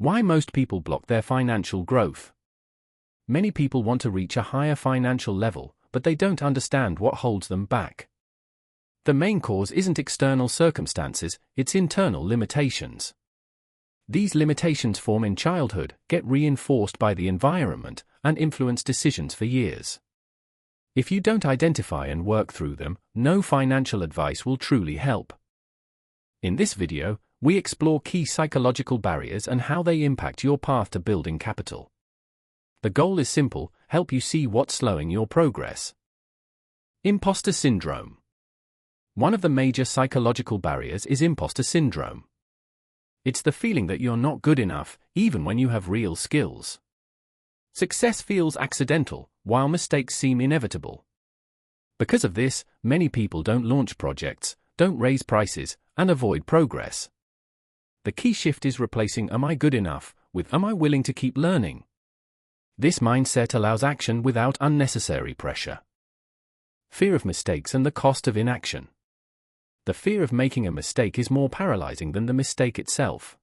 Why most people block their financial growth. Many people want to reach a higher financial level, but they don't understand what holds them back. The main cause isn't external circumstances, it's internal limitations. These limitations form in childhood, get reinforced by the environment, and influence decisions for years. If you don't identify and work through them, no financial advice will truly help. In this video, we explore key psychological barriers and how they impact your path to building capital. The goal is simple: help you see what's slowing your progress. Imposter syndrome. One of the major psychological barriers is imposter syndrome. It's the feeling that you're not good enough, even when you have real skills. Success feels accidental, while mistakes seem inevitable. Because of this, many people don't launch projects, don't raise prices, and avoid progress. The key shift is replacing "am I good enough" with "am I willing to keep learning?" This mindset allows action without unnecessary pressure. Fear of mistakes and the cost of inaction. The fear of making a mistake is more paralyzing than the mistake itself.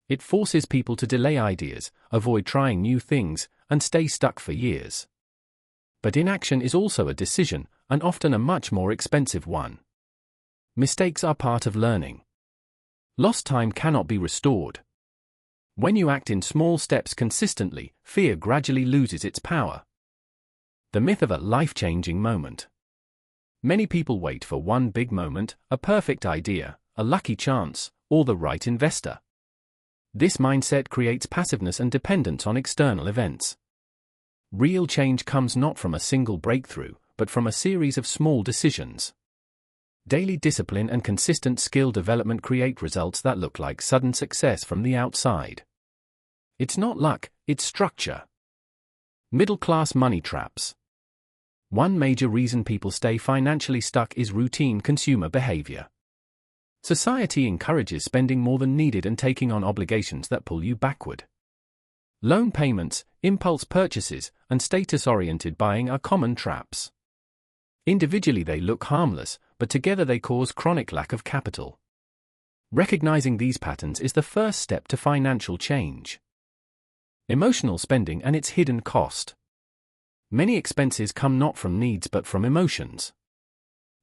It forces people to delay ideas, avoid trying new things, and stay stuck for years. But inaction is also a decision, and often a much more expensive one. Mistakes are part of learning. Lost time cannot be restored. When you act in small steps consistently, fear gradually loses its power. The myth of a life-changing moment. Many people wait for one big moment, a perfect idea, a lucky chance, or the right investor. This mindset creates passiveness and dependence on external events. Real change comes not from a single breakthrough, but from a series of small decisions. Daily discipline and consistent skill development create results that look like sudden success from the outside. It's not luck, it's structure. Middle-class money traps. One major reason people stay financially stuck is routine consumer behavior. Society encourages spending more than needed and taking on obligations that pull you backward. Loan payments, impulse purchases, and status-oriented buying are common traps. Individually they look harmless, but together they cause chronic lack of capital. Recognizing these patterns is the first step to financial change. Emotional spending and its hidden cost. Many expenses come not from needs but from emotions.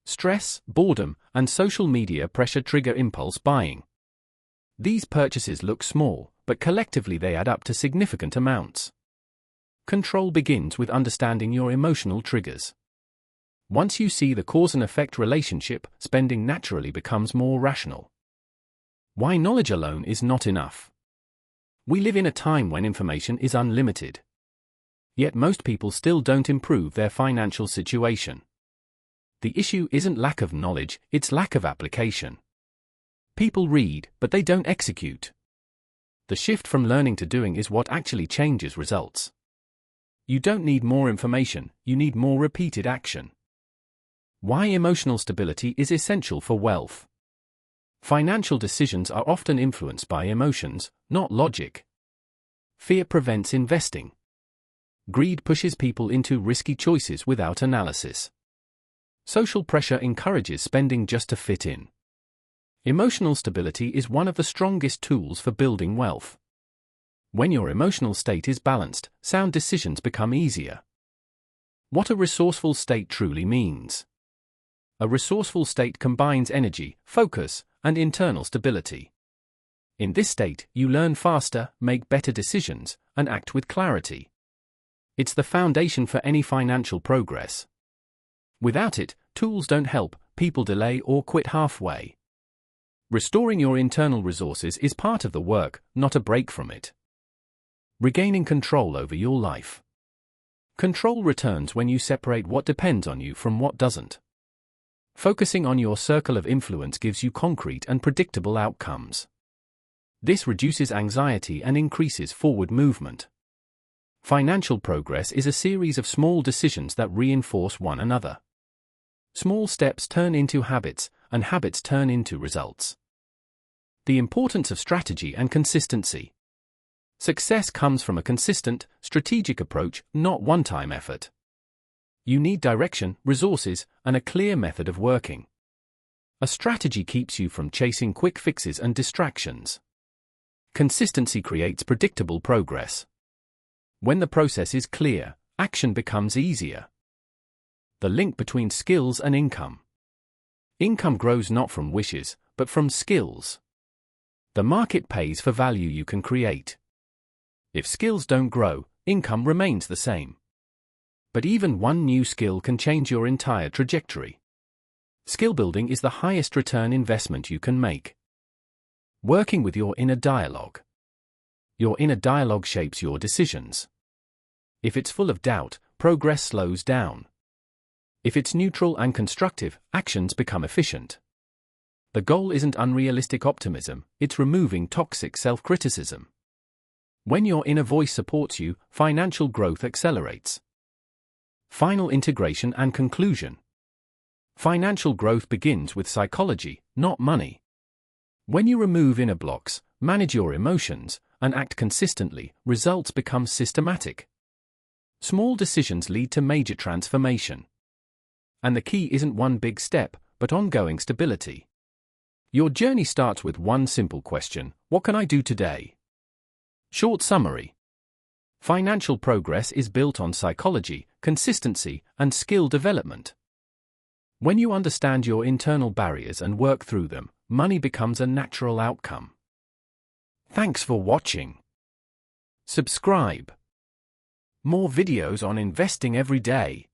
Stress, boredom, and social media pressure trigger impulse buying. These purchases look small, but collectively they add up to significant amounts. Control begins with understanding your emotional triggers. Once you see the cause and effect relationship, spending naturally becomes more rational. Why knowledge alone is not enough. We live in a time when information is unlimited. Yet most people still don't improve their financial situation. The issue isn't lack of knowledge, it's lack of application. People read, but they don't execute. The shift from learning to doing is what actually changes results. You don't need more information, you need more repeated action. Why emotional stability is essential for wealth. Financial decisions are often influenced by emotions, not logic. Fear prevents investing. Greed pushes people into risky choices without analysis. Social pressure encourages spending just to fit in. Emotional stability is one of the strongest tools for building wealth. When your emotional state is balanced, sound decisions become easier. What a resourceful state truly means. A resourceful state combines energy, focus, and internal stability. In this state, you learn faster, make better decisions, and act with clarity. It's the foundation for any financial progress. Without it, tools don't help, people delay or quit halfway. Restoring your internal resources is part of the work, not a break from it. Regaining control over your life. Control returns when you separate what depends on you from what doesn't. Focusing on your circle of influence gives you concrete and predictable outcomes. This reduces anxiety and increases forward movement. Financial progress is a series of small decisions that reinforce one another. Small steps turn into habits, and habits turn into results. The importance of strategy and consistency. Success comes from a consistent, strategic approach, not one-time effort. You need direction, resources, and a clear method of working. A strategy keeps you from chasing quick fixes and distractions. Consistency creates predictable progress. When the process is clear, action becomes easier. The link between skills and income. Income grows not from wishes, but from skills. The market pays for value you can create. If skills don't grow, income remains the same. But even one new skill can change your entire trajectory. Skill building is the highest return investment you can make. Working with your inner dialogue. Your inner dialogue shapes your decisions. If it's full of doubt, progress slows down. If it's neutral and constructive, actions become efficient. The goal isn't unrealistic optimism, it's removing toxic self-criticism. When your inner voice supports you, financial growth accelerates. Final integration and conclusion. Financial growth begins with psychology, not money. When you remove inner blocks, manage your emotions, and act consistently, results become systematic. Small decisions lead to major transformation. And the key isn't one big step, but ongoing stability. Your journey starts with one simple question: what can I do today? Short summary. Financial progress is built on psychology, consistency, and skill development. When you understand your internal barriers and work through them, money becomes a natural outcome. Thanks for watching. Subscribe. More videos on investing every day.